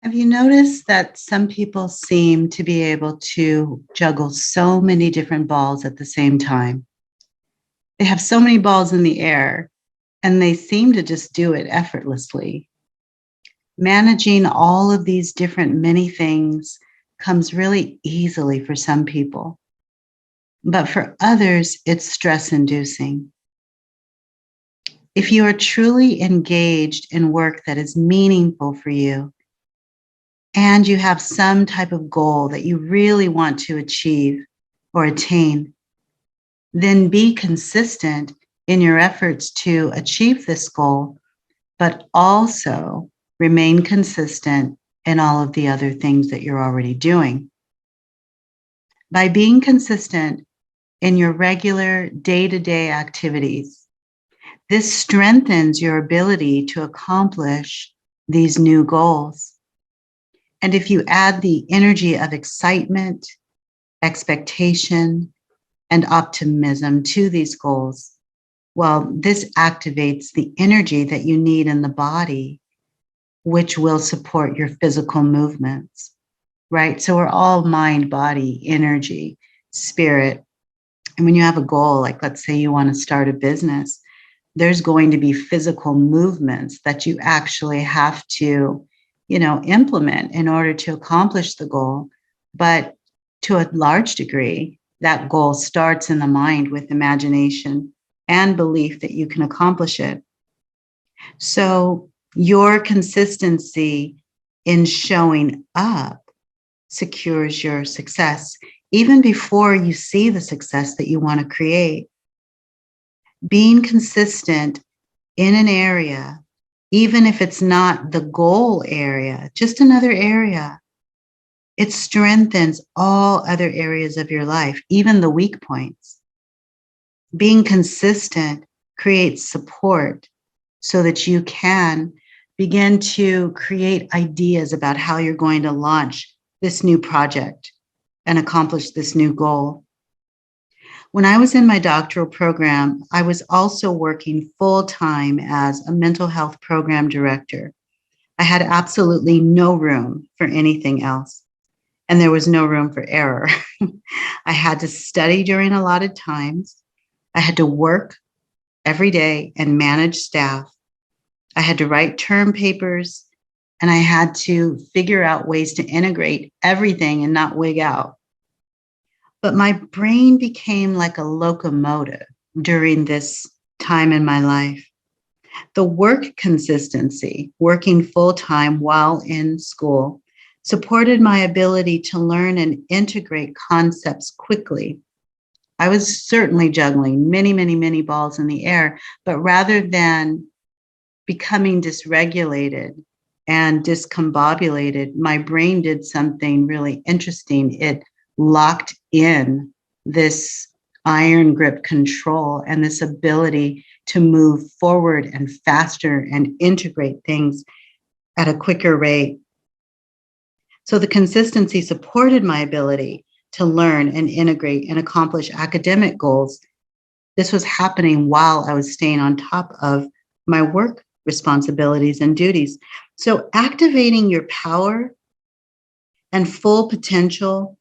Have you noticed that some people seem to be able to juggle so many different balls at the same time? They have so many balls in the air and they seem to just do it effortlessly. Managing all of these different many things comes really easily for some people, but for others, it's stress inducing. If you are truly engaged in work that is meaningful for you, and you have some type of goal that you really want to achieve or attain, then be consistent in your efforts to achieve this goal, but also remain consistent in all of the other things that you're already doing. By being consistent in your regular day-to-day activities, this strengthens your ability to accomplish these new goals. And if you add the energy of excitement, expectation, and optimism to these goals, well, this activates the energy that you need in the body, which will support your physical movements, right? So we're all mind, body, energy, spirit. And when you have a goal, like let's say you want to start a business, there's going to be physical movements that you actually have to, implement in order to accomplish the goal. But to a large degree, that goal starts in the mind with imagination and belief that you can accomplish it. So your consistency in showing up secures your success, even before you see the success that you want to create. Being consistent in an area, even if it's not the goal area, just another area, it strengthens all other areas of your life, even the weak points. Being consistent creates support so that you can begin to create ideas about how you're going to launch this new project and accomplish this new goal. When I was in my doctoral program, I was also working full-time as a mental health program director. I had absolutely no room for anything else, and there was no room for error. I had to study during allotted times. I had to work every day and manage staff. I had to write term papers, and I had to figure out ways to integrate everything and not wig out. But my brain became like a locomotive during this time in my life. The work consistency, working full-time while in school, supported my ability to learn and integrate concepts quickly. I was certainly juggling many, many, many balls in the air, but rather than becoming dysregulated and discombobulated, my brain did something really interesting. It locked in this iron grip control and this ability to move forward and faster and integrate things at a quicker rate. So the consistency supported my ability to learn and integrate and accomplish academic goals. This was happening while I was staying on top of my work responsibilities and duties. So activating your power and full potential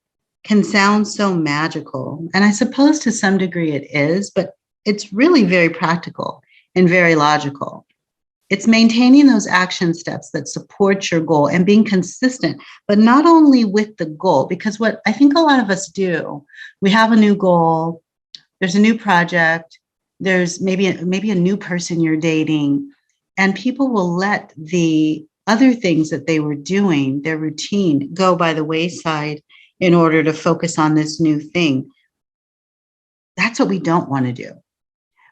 can sound so magical. And I suppose to some degree it is, but it's really very practical and very logical. It's maintaining those action steps that support your goal and being consistent, but not only with the goal, because what I think a lot of us do, we have a new goal, there's a new project, there's maybe a new person you're dating, and people will let the other things that they were doing, their routine, go by the wayside in order to focus on this new thing. That's what we don't want to do.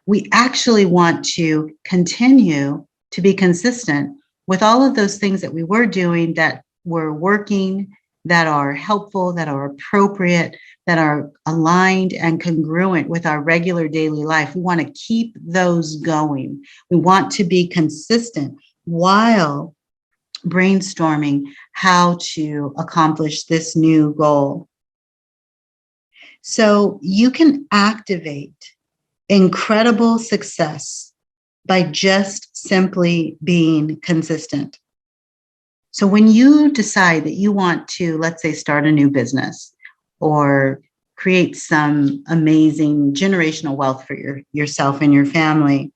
We actually want to continue to be consistent with all of those things that we were doing that were working, that are helpful, that are appropriate, that are aligned and congruent with our regular daily life. We want to keep those going. We want to be consistent while brainstorming how to accomplish this new goal. So you can activate incredible success by just simply being consistent. So when you decide that you want to, let's say, start a new business or create some amazing generational wealth for yourself and your family,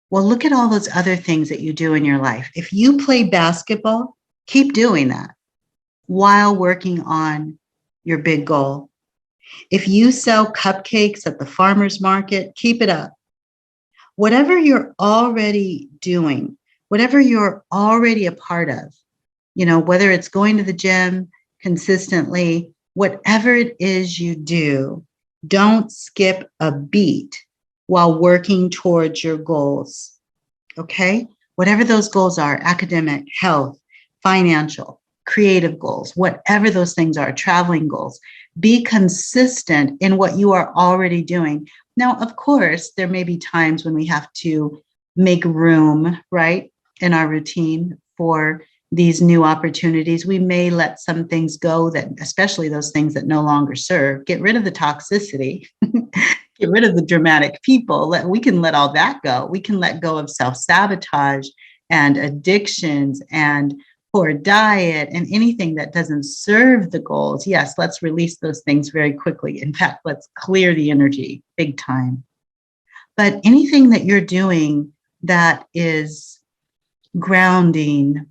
well, look at all those other things that you do in your life. If you play basketball, keep doing that while working on your big goal. If you sell cupcakes at the farmer's market, keep it up. Whatever you're already doing, whatever you're already a part of, whether it's going to the gym consistently, whatever it is you do, don't skip a beat while working towards your goals. Okay? Whatever those goals are, academic, health, financial, creative goals, whatever those things are, traveling goals, be consistent in what you are already doing. Now, of course, there may be times when we have to make room, right, in our routine for these new opportunities. We may let some things go, that, especially those things that no longer serve, get rid of the toxicity, get rid of the dramatic people. We can let all that go. We can let go of self-sabotage and addictions and poor diet and anything that doesn't serve the goals. Yes, let's release those things very quickly. In fact, let's clear the energy big time. But anything that you're doing that is grounding,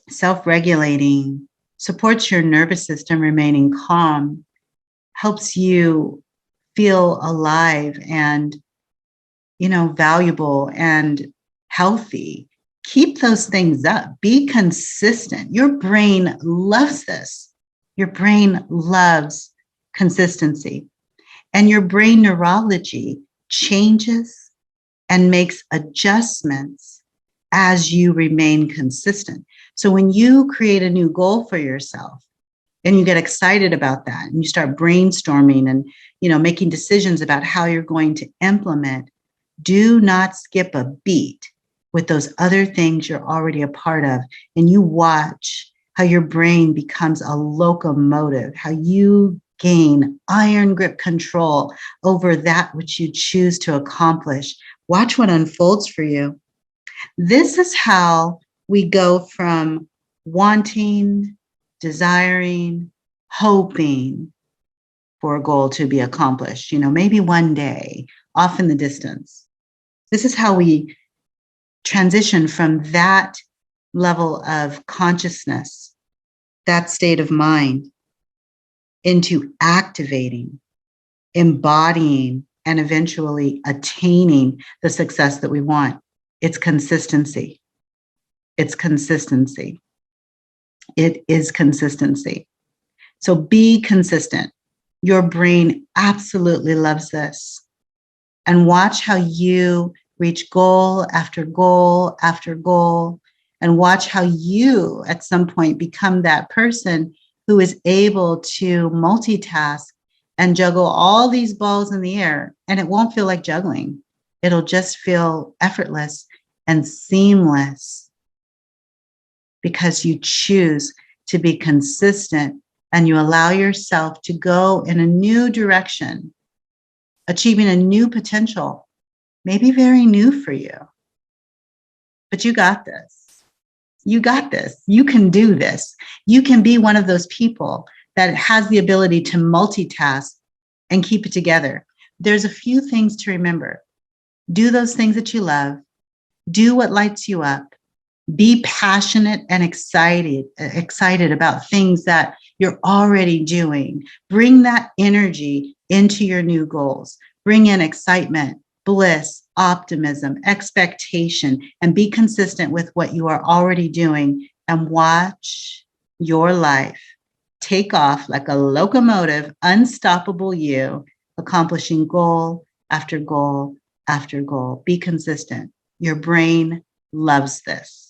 self-regulating, supports your nervous system remaining calm, helps you feel alive and, valuable and healthy. Keep those things up. Be consistent. Your brain loves this. Your brain loves consistency. And your brain neurology changes and makes adjustments as you remain consistent. So when you create a new goal for yourself and you get excited about that and you start brainstorming and, making decisions about how you're going to implement, do not skip a beat with those other things you're already a part of. And you watch how your brain becomes a locomotive, how you gain iron grip control over that which you choose to accomplish. Watch what unfolds for you. This is how we go from wanting, desiring, hoping for a goal to be accomplished, maybe one day off in the distance. This is how we transition from that level of consciousness, that state of mind, into activating, embodying, and eventually attaining the success that we want. It's consistency. It's consistency. It is consistency. So be consistent. Your brain absolutely loves this. And watch how you reach goal after goal after goal, and watch how you at some point become that person who is able to multitask and juggle all these balls in the air. And it won't feel like juggling. It'll just feel effortless and seamless because you choose to be consistent and you allow yourself to go in a new direction, achieving a new potential, maybe very new for you. But you got this. You got this. You can do this. You can be one of those people that has the ability to multitask and keep it together. There's a few things to remember. Do those things that you love. Do what lights you up. Be passionate and excited about things that you're already doing. Bring that energy into your new goals. Bring in excitement, bliss, optimism, expectation, and be consistent with what you are already doing, and watch your life take off like a locomotive, unstoppable you, accomplishing goal after goal after goal. Be consistent. Your brain loves this.